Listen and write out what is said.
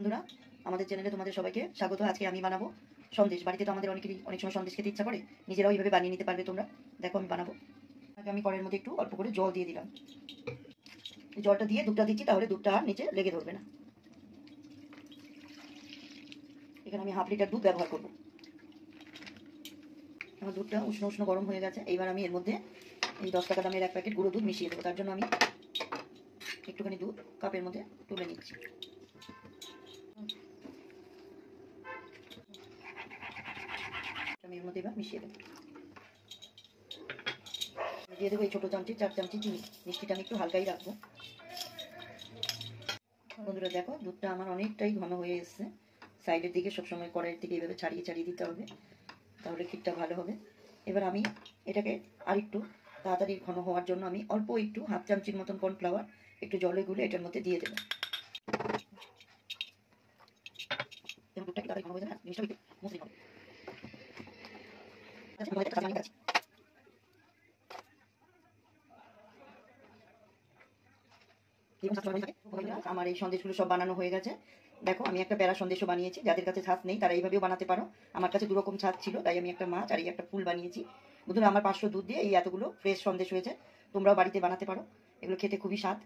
বন্ধুরা, আমাদের চ্যানেলে তোমাদের সবাইকে স্বাগত। আজকে আমি বানাবো সন্দেশ। বাড়িতে তো আমাদের অনেক সময় সন্দেশ খেতে ইচ্ছা করে, নিজেরাও এইভাবে বানিয়ে নিতে পারবে তোমরা। দেখো আমি বানাবো। আগে আমি কড়াইয়ের মধ্যে একটু অল্প করে জল দিয়ে দিলাম। জলটা দিয়ে দুধটা দিচ্ছি, তাহলে দুধটা আর নিচে লেগে ধরবে না। এখানে আমি 1/2 লিটার দুধ ব্যবহার করব। আমার দুধটা উষ্ণ উষ্ণ গরম হয়ে গেছে। এইবার আমি এর মধ্যে এই 10 টাকা দামের 1 প্যাকেট গুঁড়ো দুধ মিশিয়ে দেবো। তার জন্য আমি একটুখানি দুধ কাপের মধ্যে তুলে নিচ্ছি। আমি এর মধ্যে এবার মিশিয়ে দেবো। দিয়ে দেবো এই ছোটো চামচি 4 চামচি চিনি। মিষ্টিটা আমি একটু হালকাই রাখবো। বন্ধুরা দেখো, দুধটা আমার অনেকটাই ঘন হয়ে এসছে। সাইডের দিকে সবসময় কড়াইয়ের দিকে এইভাবে ছাড়িয়ে ছাড়িয়ে দিতে হবে, তাহলে ক্ষীরটা ভালো হবে। এবার আমি এটাকে আরেকটু তাড়াতাড়ি ঘন হওয়ার জন্য আমি অল্প একটু 1/2 চামচির মতন কর্নফ্লাওয়ার একটু জলে গুলে এটার মধ্যে দিয়ে দেবো। দুধটা কি তাড়াতাড়ি ঘন হয়ে যায় না, জিনিসটা একটু মসৃণ হবে। আমার এই সন্দেশগুলো সব বানানো হয়ে গেছে। দেখো, আমি একটা প্যারা সন্দেশও বানিয়েছি। যাদের কাছে ছাঁচ নেই তারা এইভাবেও বানাতে পারো। আমার কাছে 2 রকম ছাঁচ ছিল, তাই আমি একটা মাছ আর এই একটা ফুল বানিয়েছি। বন্ধুরা, আমার 500 দুধ দিয়ে এই এতগুলো ফ্রেশ সন্দেশ হয়েছে। তোমরাও বাড়িতে বানাতে পারো, এগুলো খেতে খুবই স্বাদ।